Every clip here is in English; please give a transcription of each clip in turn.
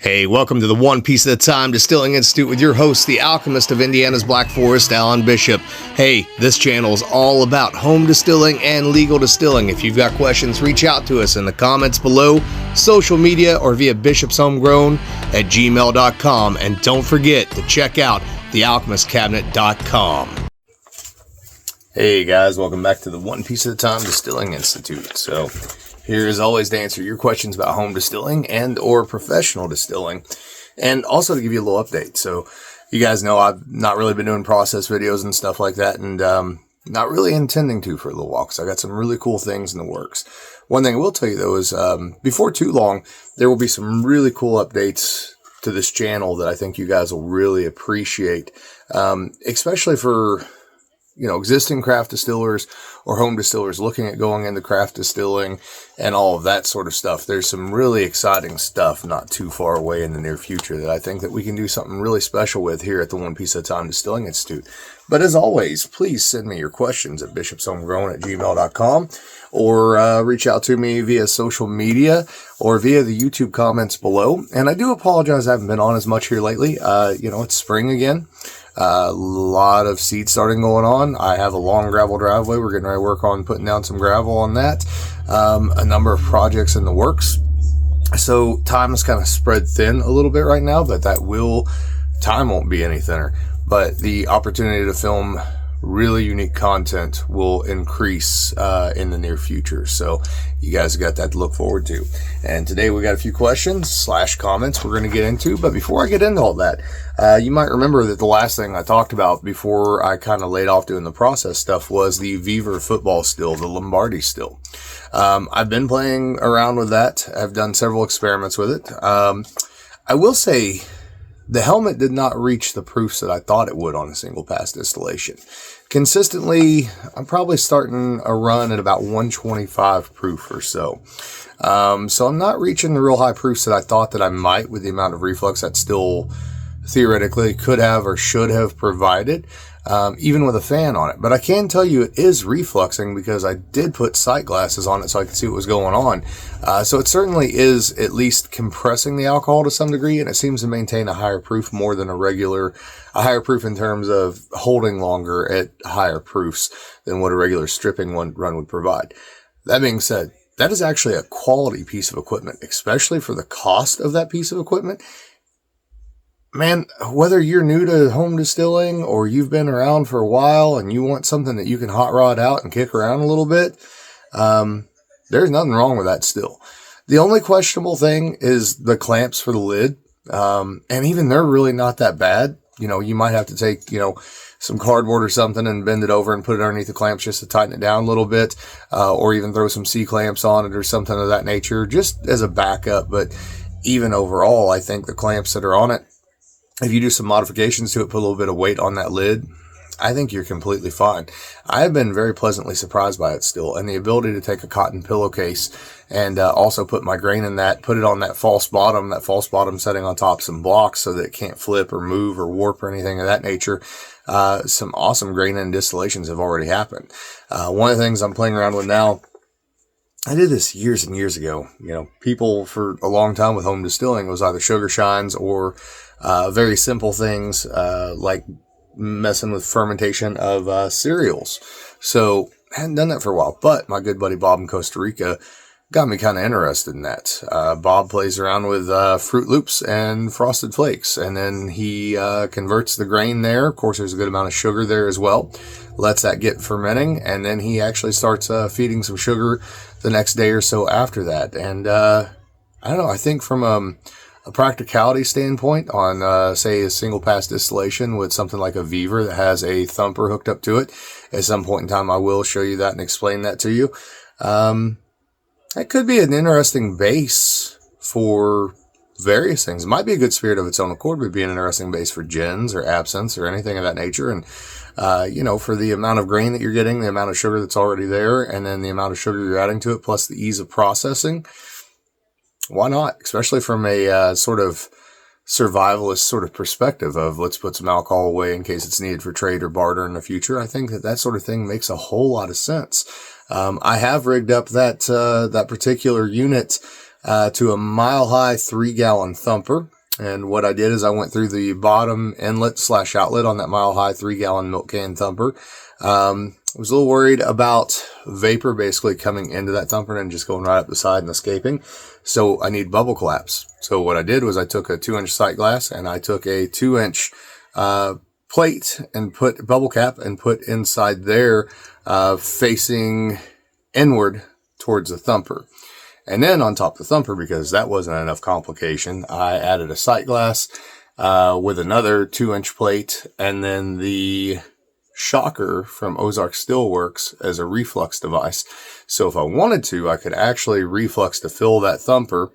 Hey, welcome to the One Piece at a Time Distilling Institute with your host, the alchemist of Indiana's Black Forest, Alan Bishop. Hey, this channel is all about home distilling and legal distilling. If you've got questions, reach out to us in the comments below, social media, or via bishopshomegrown@gmail.com. And don't forget to check out thealchemistcabinet.com. Hey guys, welcome back to the One Piece at a Time Distilling Institute. So, here as always to answer your questions about home distilling and or professional distilling, and also to give you a little update. So you guys know I've not really been doing process videos and stuff like that, and not really intending to for a little while because I got some really cool things in the works. One thing I will tell you though is before too long there will be some really cool updates to this channel that I think you guys will really appreciate, especially for existing craft distillers or home distillers looking at going into craft distilling and all of that sort of stuff. There's some really exciting stuff not too far away in the near future that I think that we can do something really special with here at the One Piece at a Time Distilling Institute. But as always, please send me your questions at bishopshomegrown@gmail.com or reach out to me via social media or via the YouTube comments below. And I do apologize I haven't been on as much here lately. It's spring again. A lot of seed starting going on. I have a long gravel driveway. We're getting ready to work on putting down some gravel on that. A number of projects in the works. So time is kind of spread thin a little bit right now, but time won't be any thinner. But the opportunity to film really unique content will increase in the near future. So you guys got that to look forward to. And today we got a few questions / comments we're going to get into. But before I get into all that, you might remember that the last thing I talked about before I kind of laid off doing the process stuff was the vevor football still, the Lombardi still. I've been playing around with that. I've done several experiments with it. I will say the helmet did not reach the proofs that I thought it would on a single pass distillation. Consistently, I'm probably starting a run at about 125 proof or so. So I'm not reaching the real high proofs that I thought that I might with the amount of reflux that still theoretically could have or should have provided, even with a fan on it. But I can tell you it is refluxing because I did put sight glasses on it so I could see what was going on. So it certainly is at least compressing the alcohol to some degree, and it seems to maintain a higher proof more than a higher proof in terms of holding longer at higher proofs than what a regular stripping run would provide. That being said, that is actually a quality piece of equipment, especially for the cost of that piece of equipment. Man, whether you're new to home distilling or you've been around for a while and you want something that you can hot rod out and kick around a little bit, there's nothing wrong with that still. The only questionable thing is the clamps for the lid. And even they're really not that bad. You might have to take, some cardboard or something and bend it over and put it underneath the clamps just to tighten it down a little bit, or even throw some C-clamps on it or something of that nature, just as a backup. But even overall, I think the clamps that are on it, if you do some modifications to it, put a little bit of weight on that lid, I think you're completely fine. I have been very pleasantly surprised by it still, and the ability to take a cotton pillowcase and also put my grain in that, put it on that false bottom setting on top some blocks so that it can't flip or move or warp or anything of that nature. Some awesome grain and distillations have already happened. One of the things I'm playing around with now, I did this years and years ago. People for a long time with home distilling was either sugar shines or very simple things like messing with fermentation of cereals. So I hadn't done that for a while, but my good buddy Bob in Costa Rica got me kind of interested in that. Bob plays around with Fruit Loops and Frosted Flakes, and then he converts the grain there. Of course, there's a good amount of sugar there as well. Lets that get fermenting, and then he actually starts feeding some sugar the next day or so after that. And I don't know, I think from a practicality standpoint on, say, a single pass distillation with something like a vevor that has a thumper hooked up to it, at some point in time I will show you that and explain that to you. That could be an interesting base for various things. It might be a good spirit of its own accord, but be an interesting base for gins or absinthe or anything of that nature. And, for the amount of grain that you're getting, the amount of sugar that's already there, and then the amount of sugar you're adding to it, plus the ease of processing, why not? Especially from a sort of survivalist sort of perspective of let's put some alcohol away in case it's needed for trade or barter in the future. I think that sort of thing makes a whole lot of sense. I have rigged up that particular unit to a Mile High 3-gallon thumper. And what I did is I went through the bottom inlet / outlet on that Mile High 3-gallon milk can thumper. I was a little worried about vapor basically coming into that thumper and just going right up the side and escaping. So I need bubble collapse. So what I did was I took a 2-inch sight glass and I took a 2-inch plate and put bubble cap and put inside there, facing inward towards the thumper. And then on top of the thumper, because that wasn't enough complication, I added a sight glass with another 2-inch plate, and then the shocker from Ozark Steelworks as a reflux device. So if I wanted to, I could actually reflux to fill that thumper,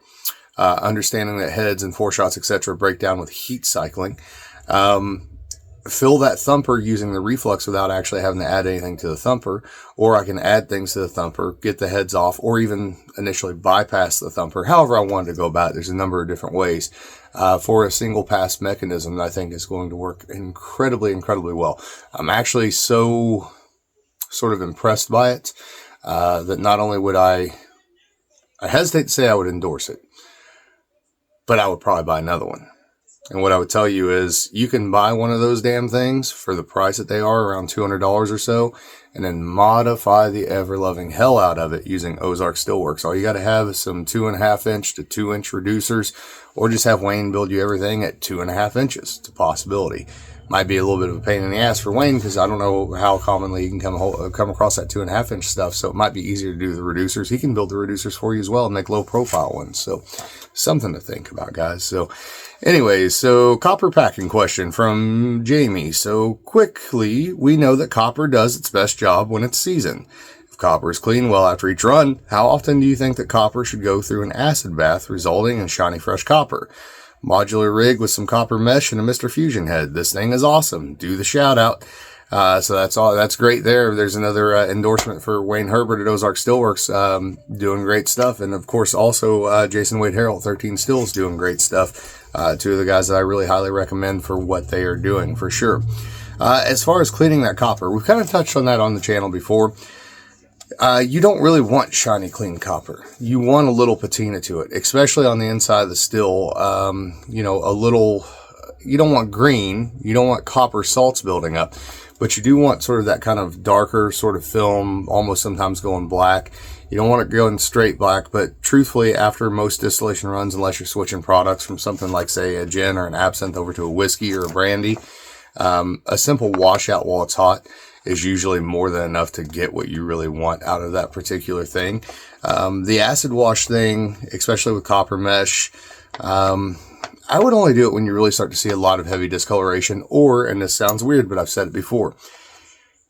understanding that heads and foreshots, etc., break down with heat cycling. Fill that thumper using the reflux without actually having to add anything to the thumper, or I can add things to the thumper, get the heads off, or even initially bypass the thumper. However I wanted to go about it, there's a number of different ways for a single pass mechanism that I think is going to work incredibly, incredibly well. I'm actually so sort of impressed by it that not only would I hesitate to say I would endorse it, but I would probably buy another one. And what I would tell you is you can buy one of those damn things for the price that they are, around $200 or so, and then modify the ever-loving hell out of it using Ozark Steelworks. All you got to have is some 2.5-inch to 2-inch reducers, or just have Wayne build you everything at 2.5 inches. It's a possibility. Might be a little bit of a pain in the ass for Wayne, because I don't know how commonly you can come across that 2.5-inch stuff, so it might be easier to do the reducers. He can build the reducers for you as well and make low-profile ones. So something to think about, guys. So anyways, so copper packing question from Jamie. So quickly, we know that copper does its best job when it's seasoned. If copper is cleaned well after each run, how often do you think that copper should go through an acid bath, resulting in shiny fresh copper? Modular rig with some copper mesh and a Mr. Fusion head. This thing is awesome. Do the shout out. So that's all. That's great there. There's another endorsement for Wayne Herbert at Ozark Steelworks, doing great stuff. And of course, also Jason Wade Harrell, 13 Stills, doing great stuff. Two of the guys that I really highly recommend for what they are doing, for sure. As far as cleaning that copper, we've kind of touched on that on the channel before. You don't really want shiny, clean copper. You want a little patina to it, especially on the inside of the still. A little, you don't want green, you don't want copper salts building up, but you do want sort of that kind of darker sort of film, almost sometimes going black. You don't want it going straight black, but truthfully, after most distillation runs, unless you're switching products from something like, say, a gin or an absinthe over to a whiskey or a brandy, a simple washout while it's hot is usually more than enough to get what you really want out of that particular thing. The acid wash thing, especially with copper mesh, I would only do it when you really start to see a lot of heavy discoloration, or, and this sounds weird, but I've said it before,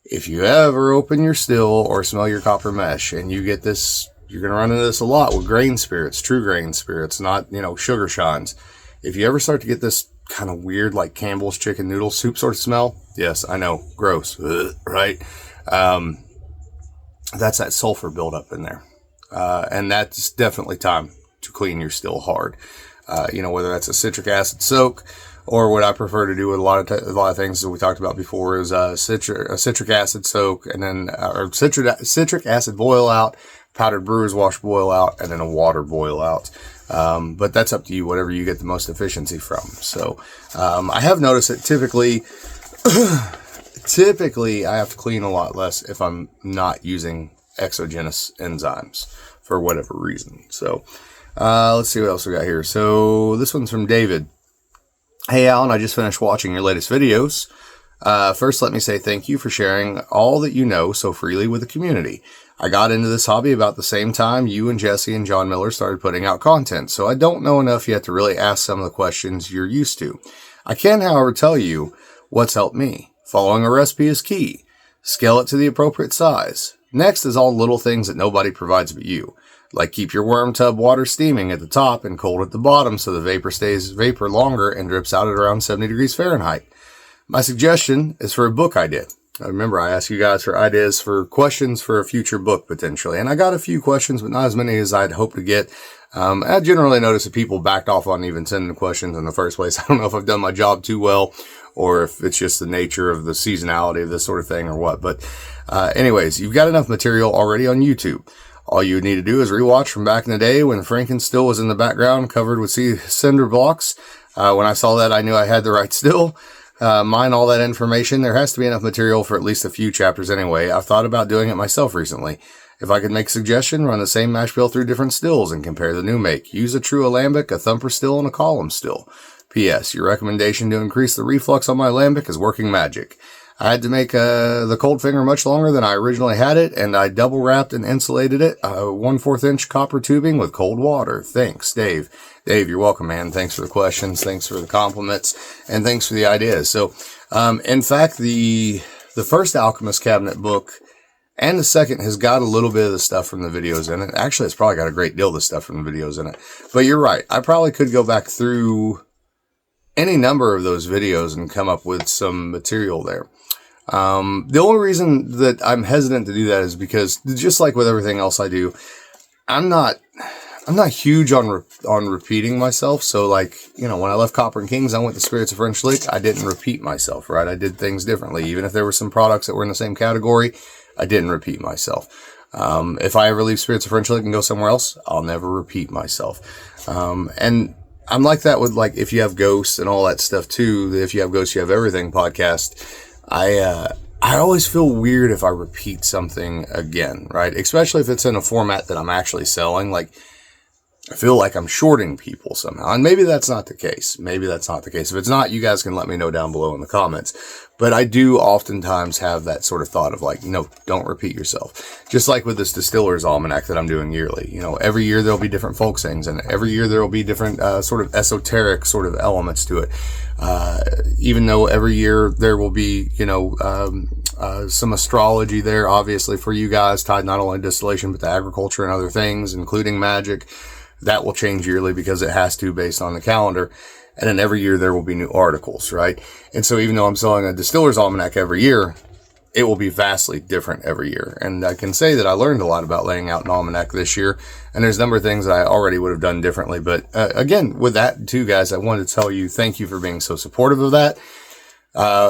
if you ever open your still or smell your copper mesh and you get this, you're going to run into this a lot with grain spirits, true grain spirits, not, sugar shines. If you ever start to get this kind of weird, like Campbell's chicken noodle soup sort of smell, yes, I know, gross, right? That's that sulfur buildup in there. And that's definitely time to clean your still hard. Whether that's a citric acid soak, or what I prefer to do with a lot of things that we talked about before is a citric acid soak, and then or citric acid boil out, powdered brewer's wash boil out, and then a water boil out. But that's up to you, whatever you get the most efficiency from. So I have noticed that typically I have to clean a lot less if I'm not using exogenous enzymes for whatever reason. So let's see what else we got here. So this one's from David. Hey, Alan, I just finished watching your latest videos. First, let me say thank you for sharing all that you know so freely with the community. I got into this hobby about the same time you and Jesse and John Miller started putting out content, so I don't know enough yet to really ask some of the questions you're used to. I can, however, tell you what's helped me. Following a recipe is key. Scale it to the appropriate size. Next is all little things that nobody provides but you. Like keep your worm tub water steaming at the top and cold at the bottom so the vapor stays vapor longer and drips out at around 70 degrees Fahrenheit. My suggestion is for a book idea. Remember, I asked you guys for ideas for questions for a future book potentially, and I got a few questions, but not as many as I'd hoped to get. I generally noticed that people backed off on even sending the questions in the first place. I don't know if I've done my job too well, or if it's just the nature of the seasonality of this sort of thing or what. But anyways, you've got enough material already on YouTube. All you need to do is rewatch from back in the day when Franken still was in the background covered with cinder blocks. When I saw that, I knew I had the right still. Mine all that information. There has to be enough material for at least a few chapters anyway. I've thought about doing it myself recently. If I could make a suggestion, run the same mash bill through different stills and compare the new make. Use a true alembic, a thumper still, and a column still. P.S. Your recommendation to increase the reflux on my alembic is working magic. I had to make the cold finger much longer than I originally had it, and I double wrapped and insulated it, 1/4 inch copper tubing with cold water. Thanks, Dave. Dave, you're welcome, man. Thanks for the questions. Thanks for the compliments, and thanks for the ideas. So, in fact, the first Alchemist Cabinet book and the second has got a little bit of the stuff from the videos in it. Actually, it's probably got a great deal of the stuff from the videos in it. But you're right. I probably could go back through any number of those videos and come up with some material there. The only reason that I'm hesitant to do that is because, just like with everything else I do, I'm not huge on repeating myself. So, like, you know, when I left Copper and Kings, I went to Spirits of French Lick. I didn't repeat myself, right? I did things differently. Even if there were some products that were in the same category, I didn't repeat myself. If I ever leave Spirits of French Lick and go somewhere else, I'll never repeat myself. And I'm like that with, like, If You Have Ghosts and all that stuff too. The If You Have Ghosts, You Have Everything podcast. I always feel weird if I repeat something again, right? Especially if it's in a format that I'm actually selling. Like, I feel like I'm shorting people somehow. And maybe that's not the case. Maybe that's not the case. If it's not, you guys can let me know down below in the comments. But I do oftentimes have that sort of thought of like, no, don't repeat yourself. Just like with this Distiller's Almanac that I'm doing yearly. You know, every year there'll be different folk sayings, and every year there'll be different sort of esoteric sort of elements to it. Even though every year there will be, you know, some astrology there, obviously, for you guys, tied not only to distillation, but to agriculture and other things, including magic. That will change yearly because it has to based on the calendar. And then every year there will be new articles, right? And so even though I'm selling a Distiller's Almanac every year, it will be vastly different every year. And I can say that I learned a lot about laying out an almanac this year. And there's a number of things that I already would have done differently. But again, with that too, guys, I wanted to tell you thank you for being so supportive of that.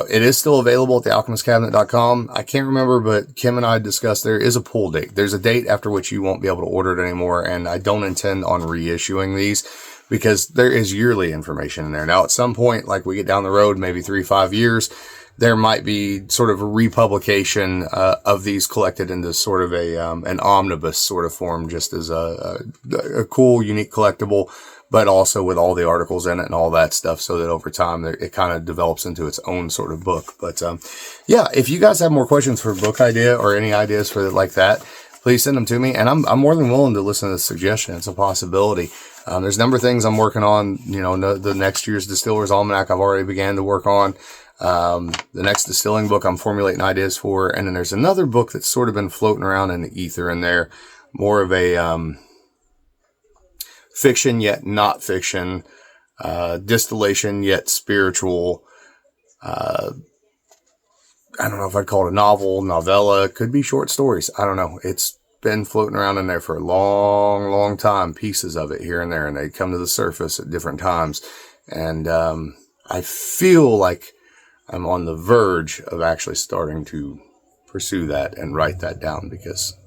It is still available at thealchemistcabinet.com. I can't remember, but Kim and I discussed there is a pull date. There's a date after which you won't be able to order it anymore. And I don't intend on reissuing these because there is yearly information in there. Now, at some point, like we get down the road, maybe 3-5 years, there might be sort of a republication of these collected into sort of an omnibus sort of form, just as a cool, unique collectible, but also with all the articles in it and all that stuff, so that over time it kind of develops into its own sort of book. But yeah, if you guys have more questions for a book idea or any ideas for like that, please send them to me, and I'm more than willing to listen to the suggestion. It's a possibility. There's a number of things I'm working on. You know, the next year's Distiller's Almanac I've already began to work on. The next distilling book I'm formulating ideas for, and then there's another book that's sort of been floating around in the ether in there, more of a fiction yet not fiction, distillation yet spiritual. I don't know if I'd call it a novel, novella, could be short stories. I don't know. It's been floating around in there for a long, long time, pieces of it here and there, and they come to the surface at different times. And I feel like I'm on the verge of actually starting to pursue that and write that down, because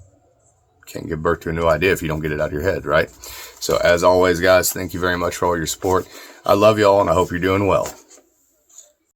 you can't give birth to a new idea if you don't get it out of your head, right? So as always, guys, thank you very much for all your support. I love you all, and I hope you're doing well.